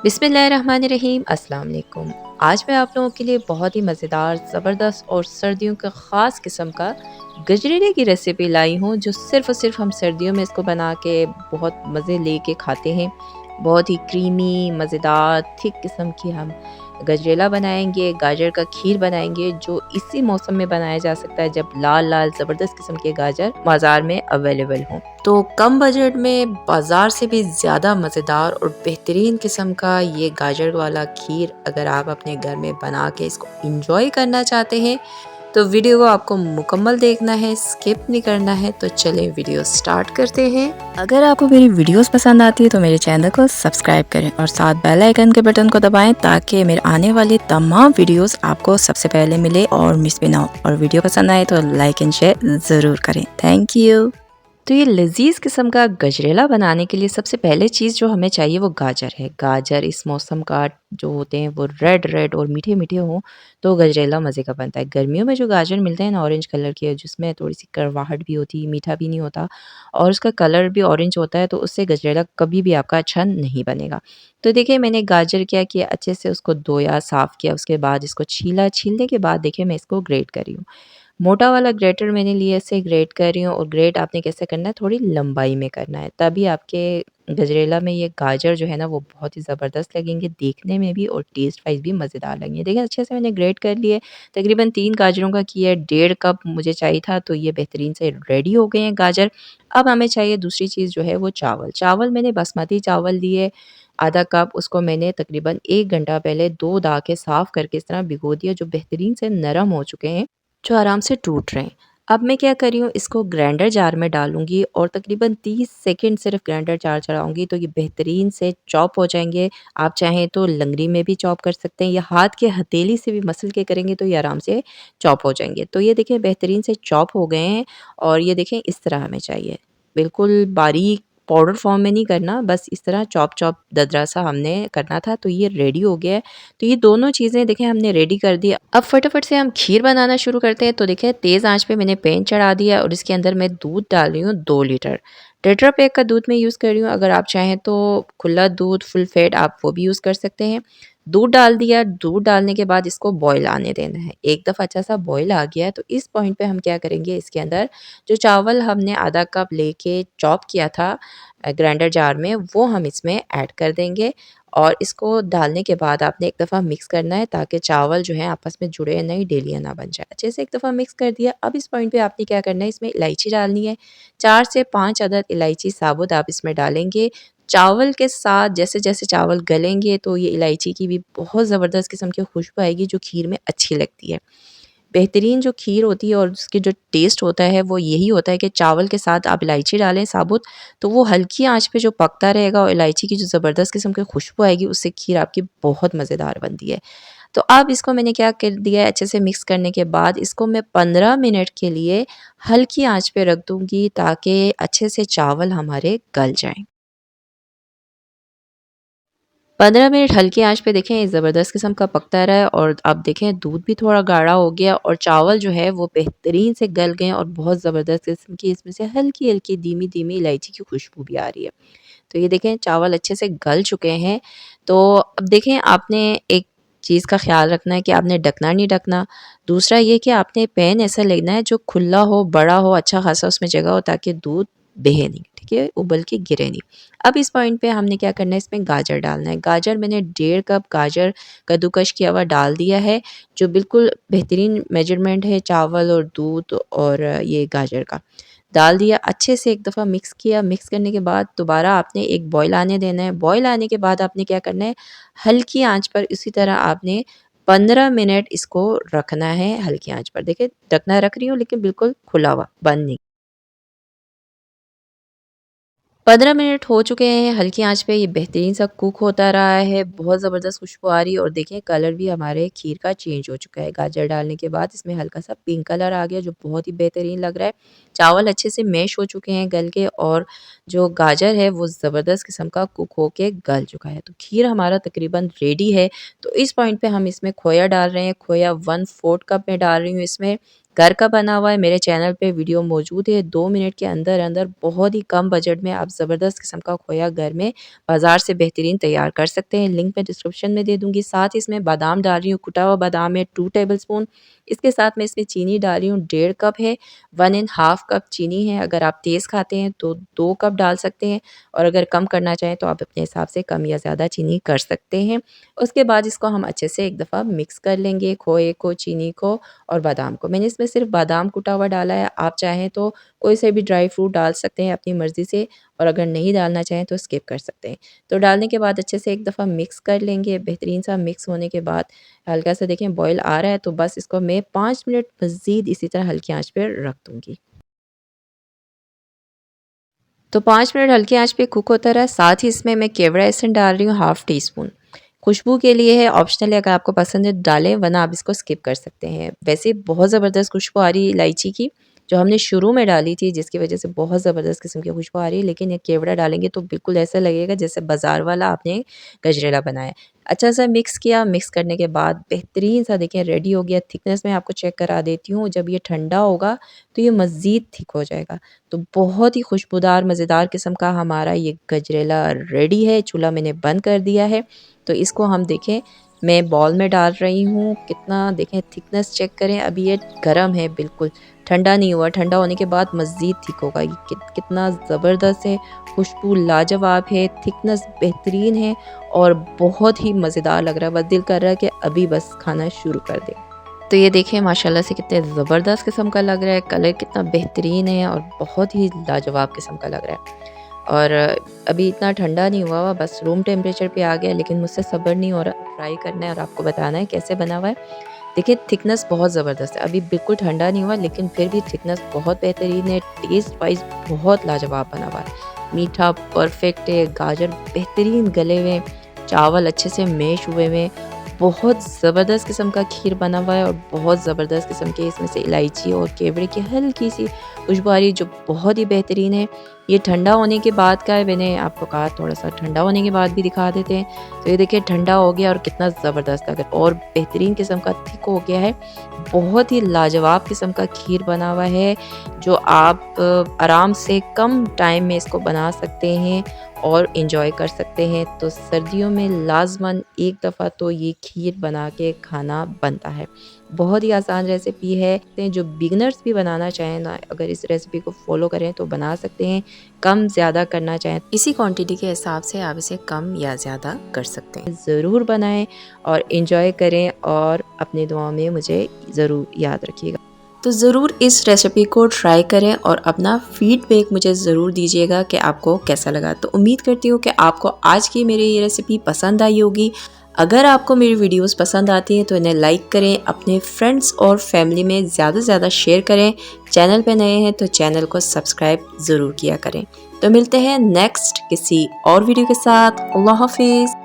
बिस्मिल्लाहिर्रहमानिर्रहीम अस्सलाम वालेकुम। आज मैं आप लोगों के लिए बहुत ही मज़ेदार, ज़बरदस्त और सर्दियों का ख़ास किस्म का गजरेले की रेसिपी लाई हूँ, जो सिर्फ़ और सिर्फ़ हम सर्दियों में इसको बना के बहुत मज़े लेके खाते हैं। बहुत ही क्रीमी, मज़ेदार, थिक किस्म की हम गजरेला बनाएँगे, गाजर का खीर बनाएँगे, जो इसी मौसम में बनाया जा सकता है जब लाल-लाल ज़बरदस्त किस्म के गाजर बाज़ार में अवेलेबल हों। तो कम बजट में बाज़ार से भी ज़्यादा मज़ेदार और बेहतरीन किस्म का ये गाजर वाला खीर अगर आप अपने घर में बना के इसको एंजॉय करना चाहते हैं तो वीडियो को आपको मुकम्मल देखना है, स्किप नहीं करना है। तो चलें वीडियो स्टार्ट करते हैं। अगर आपको मेरी वीडियोस पसंद आती है तो मेरे चैनल को सब्सक्राइब करें और साथ बेल आइकन के बटन को दबाएं ताकि मेरे आने वाले तमाम वीडियोस आपको सबसे पहले मिले और मिस भी ना हो। और वीडियो पसंद आए तो लाइक एंड शेयर ज़रूर करें। Thank you. तो ये लज़ीज़ किस्म का गजरेला बनाने के लिए सबसे पहले चीज़ जो हमें चाहिए वो गाजर है। गाजर इस मौसम का जो होते हैं वो रेड रेड और मीठे-मीठे हों तो गजरेला मज़े का बनता है। गर्मियों में जो गाजर मिलते हैं ना ऑरेंज कलर के जिसमें थोड़ी-सी कड़वाहट भी होती है, मीठा भी नहीं होता और उसका कलर भी ऑरेंज होता है तो उससे गजरेला कभी भी आपका अच्छा नहीं बनेगा। तो देखिए मैंने गाजर क्या किया अच्छे से उसको धोया, साफ़ किया, उसके बाद इसको छीला, छीलने के बाद देखिए मैं इसको ग्रेट कर रही हूँ। मोटा वाला ग्रेटर मैंने लिया इसे ग्रेट कर रही हूँ और ग्रेट आपने कैसे करना है थोड़ी लंबाई में करना है तभी आपके गजरेला में ये गाजर जो है ना वो बहुत ही ज़बरदस्त लगेंगे देखने में भी और टेस्ट वाइज भी मज़ेदार लगेंगे। देखिए अच्छे से मैंने ग्रेट कर लिए तकरीबन 3 गाजरों का किया 1.5 कप मुझे चाहिए था तो ये बेहतरीन से रेडी हो गए हैं गाजर। अब हमें चाहिए दूसरी चीज़ जो है वो चावल। चावल मैंने बासमती चावल लिए आधा कप उसको मैंने तकरीबन 1 घंटा पहले धो धा के साफ़ करके इस तरह भिगो दिया जो बेहतरीन से नरम हो चुके हैं जो आराम से टूट रहे हैं। अब मैं क्या कर रही हूँ इसको ग्राइंडर जार में डालूँगी और तकरीबन 30 सेकंड सिर्फ ग्राइंडर जार चलाऊँगी तो ये बेहतरीन से चॉप हो जाएँगे। आप चाहें तो लंगड़ी में भी चॉप कर सकते हैं या हाथ के हथेली से भी मसल के करेंगे तो ये आराम से चॉप हो जाएँगे। तो ये देखिए बेहतरीन से चॉप हो गए हैं और ये देखें इस तरह हमें चाहिए। बिल्कुल बारीक पाउडर फॉर्म में नहीं करना, बस इस तरह चॉप-चॉप दरदरा सा हमने करना था तो ये रेडी हो गया है। तो ये दोनों चीज़ें देखिए हमने रेडी कर दी। अब फटाफट से हम खीर बनाना शुरू करते हैं। तो देखिए तेज़ आँच पे मैंने पैन चढ़ा दिया और इसके अंदर मैं दूध डाल रही हूँ 2 लीटर। टेट्रा पैक का दूध मैं यूज़ कर रही हूँ। अगर आप चाहें तो खुला दूध फुल फैट आप वो भी यूज़ कर सकते हैं। दूध डाल दिया, दूध डालने के बाद इसको बॉयल आने देना है। एक दफ़ा अच्छा-सा बॉयल आ गया है तो इस पॉइंट पे हम क्या करेंगे इसके अंदर जो चावल हमने आधा कप लेके चॉप किया था ग्राइंडर जार में वो हम इसमें ऐड कर देंगे और इसको डालने के बाद आपने एक दफ़ा मिक्स करना है ताकि चावल जो है आपस में जुड़े नहीं, डेलिया ना बन जाए। अच्छे से एक दफ़ा मिक्स कर दिया। अब इस पॉइंट पे आपने क्या करना है इसमें इलायची डालनी है। 4 से 5 अदद इलायची साबुत आप इसमें डालेंगे। चावल के साथ जैसे-जैसे चावल गलेंगे तो ये इलायची की भी बहुत ज़बरदस्त किस्म की खुशबू आएगी जो खीर में अच्छी लगती है। बेहतरीन जो खीर होती है और उसके जो टेस्ट होता है वो यही होता है कि चावल के साथ आप इलायची डालें साबुत तो वो हल्की आंच पे जो पकता रहेगा और इलायची की जो ज़बरदस्त किस्म की खुशबू आएगी उससे खीर आपकी बहुत मज़ेदार बनती है। तो अब इसको मैंने क्या कर दिया है अच्छे से मिक्स करने के बाद इसको मैं 15 मिनट के लिए हल्की आंच पे रख दूँगी ताकि अच्छे से चावल हमारे गल जाएँ। 15 मिनट हल्की आँच पे देखें ज़बरदस्त किस्म का पकता रहा है और अब देखें दूध भी थोड़ा गाढ़ा हो गया और चावल जो है वो बेहतरीन से गल गए और बहुत ज़बरदस्त किस्म की इसमें से हल्की-हल्की धीमी-धीमी इलायची की खुशबू भी आ रही है। तो ये देखें चावल अच्छे से गल चुके हैं। तो अब देखें आपने एक चीज़ का ख़्याल रखना है कि आपने ढकना नहीं ढकना। दूसरा ये कि आपने पैन ऐसा लेना है जो खुला हो, बड़ा हो, अच्छा ख़ासा उसमें जगह हो ताकि दूध बहे नहीं, ठीक है? उबल के गिरे नहीं। अब इस पॉइंट पे हमने क्या करना है इसमें गाजर डालना है। गाजर मैंने 1.5 कप गाजर कद्दूकश किया हुआ डाल दिया है, जो बिल्कुल बेहतरीन मेजरमेंट है चावल और दूध और ये गाजर का। डाल दिया, अच्छे से एक दफ़ा मिक्स किया, मिक्स करने के बाद दोबारा आपने एक बॉयल आने देना है। बॉयल आने के बाद आपने क्या करना है, हल्की आँच पर इसी तरह आपने 15 मिनट इसको रखना है हल्की आँच पर। देखिए ढकना रख रही हूँ लेकिन बिल्कुल खुला हुआ, बंद नहीं। 15 मिनट हो चुके हैं हल्की आंच पे ये बेहतरीन सा कुक होता रहा है बहुत ज़बरदस्त खुशबू आ रही है और देखें कलर भी हमारे खीर का चेंज हो चुका है गाजर डालने के बाद इसमें हल्का सा पिंक कलर आ गया जो बहुत ही बेहतरीन लग रहा है। चावल अच्छे से मैश हो चुके हैं गल के और जो गाजर है वो ज़बरदस्त किस्म का कुक होके गल चुका है तो खीर हमारा तकरीबन रेडी है। तो इस पॉइंट पे हम इसमें खोया डाल रहे हैं। खोया 1/4 कप में डाल रही हूँ इसमें घर का बना हुआ है, मेरे चैनल पे वीडियो मौजूद है। 2 मिनट के अंदर-अंदर बहुत ही कम बजट में आप ज़बरदस्त किस्म का खोया घर में बाज़ार से बेहतरीन तैयार कर सकते हैं। लिंक मैं डिस्क्रिप्शन में दे दूँगी। साथ ही इसमें बादाम डाल रही हूँ, कुटा हुआ बादाम है 2 टेबलस्पून। इसके साथ मैं इसमें चीनी डाल रही हूँ 1.5 कप है, 1 एंड हाफ कप चीनी है। अगर आप तेज़ खाते हैं तो 2 कप डाल सकते हैं और अगर कम करना चाहें तो आप अपने हिसाब से कम या ज़्यादा चीनी कर सकते हैं। उसके बाद इसको हम अच्छे से एक दफ़ा मिक्स कर लेंगे, खोए को, चीनी को और बादाम को। मैंने इसमें सिर्फ बादाम कुटा हुआ डाला है, आप चाहें तो कोई से भी ड्राई फ्रूट डाल सकते हैं अपनी मर्ज़ी से और अगर नहीं डालना चाहें तो स्किप कर सकते हैं। तो डालने के बाद अच्छे से एक दफ़ा मिक्स कर लेंगे। बेहतरीन सा मिक्स होने के बाद हल्का सा देखें बॉयल आ रहा है तो बस इसको मैं 5 मिनट मज़ीद इसी तरह हल्की आँच पे रख दूँगी। तो 5 मिनट हल्की आँच पे कुक होता रहा। साथ ही इसमें मैं केवड़ा एसेंस डाल रही हूँ हाफ़ टी स्पून। खुशबू के लिए है, ऑप्शनल है, अगर आपको पसंद है डालें वरना आप इसको स्किप कर सकते हैं। वैसे बहुत ज़बरदस्त खुशबू आ रही है इलायची की, जो हमने शुरू में डाली थी जिसकी वज़ह से बहुत ज़बरदस्त किस्म की खुशबू आ रही है, लेकिन ये केवड़ा डालेंगे तो बिल्कुल ऐसा लगेगा जैसे बाज़ार वाला आपने गजरेला बनाया है। अच्छा सा मिक्स किया, मिक्स करने के बाद बेहतरीन सा देखिए रेडी हो गया। थिकनेस मैं आपको चेक करा देती हूँ, जब ये ठंडा होगा तो ये मज़ीद थिक हो जाएगा। तो बहुत ही खुशबूदार मज़ेदार किस्म का हमारा ये गजरेला रेडी है। चूल्हा मैंने बंद कर दिया है। तो इसको हम देखें मैं बॉल में डाल रही हूँ, कितना देखें थिकनेस चेक करें, अभी ये गरम है बिल्कुल, ठंडा नहीं हुआ। ठंडा होने के बाद मज़ीद थिक होगा। ये कितना ज़बरदस्त है, खुशबू लाजवाब है, थिकनेस बेहतरीन है और बहुत ही मज़ेदार लग रहा है। बस दिल कर रहा है कि अभी बस खाना शुरू कर दें। तो ये देखें माशाल्लाह से कितने ज़बरदस्त किस्म का लग रहा है, कलर कितना बेहतरीन है और बहुत ही लाजवाब किस्म का लग रहा है। और अभी इतना ठंडा नहीं हुआ हुआ, बस रूम टेम्परेचर पे आ गया, लेकिन मुझसे सब्र नहीं हो रहा, फ्राई करना है और आपको बताना है कैसे बना हुआ है। देखिए थिकनेस बहुत ज़बरदस्त है, अभी बिल्कुल ठंडा नहीं हुआ लेकिन फिर भी थिकनेस बहुत बेहतरीन है, टेस्ट वाइज़ बहुत लाजवाब बना हुआ है। मीठा परफेक्ट है, गाजर बेहतरीन गले हुए, चावल अच्छे से मैश हुए हुए, बहुत ज़बरदस्त किस्म का खीर बना हुआ है और बहुत ज़बरदस्त किस्म के इसमें से इलायची और केवड़े की हल्की सी खुशबू आ रही है जो बहुत ही बेहतरीन है। ये ठंडा होने के बाद का है, मैंने आपको कहा थोड़ा सा ठंडा होने के बाद भी दिखा देते हैं। तो ये देखिए ठंडा हो गया और कितना ज़बरदस्त अगर और बेहतरीन किस्म का थिक हो गया है। बहुत ही लाजवाब किस्म का खीर बना हुआ है जो आप आराम से कम टाइम में इसको बना सकते हैं और इंजॉय कर सकते हैं। तो सर्दियों में लाज़मन एक दफ़ा तो ये खीर बना के खाना बनता है। बहुत ही आसान रेसिपी है, जो बिगिनर्स भी बनाना चाहें ना, अगर इस रेसिपी को फॉलो करें तो बना सकते हैं। कम ज़्यादा करना चाहें इसी क्वांटिटी के हिसाब से आप इसे कम या ज़्यादा कर सकते हैं। ज़रूर बनाएं और इंजॉय करें और अपनी दुआओं में मुझे ज़रूर याद रखिएगा। तो ज़रूर इस रेसिपी को ट्राई करें और अपना फीडबैक मुझे ज़रूर दीजिएगा कि आपको कैसा लगा। तो उम्मीद करती हूँ कि आपको आज की मेरी ये रेसिपी पसंद आई होगी। अगर आपको मेरी वीडियोस पसंद आती हैं तो इन्हें लाइक करें, अपने फ्रेंड्स और फैमिली में ज़्यादा से ज़्यादा शेयर करें। चैनल पे नए हैं तो चैनल को सब्सक्राइब ज़रूर किया करें। तो मिलते हैं नेक्स्ट किसी और वीडियो के साथ। अल्लाह हाफिज़।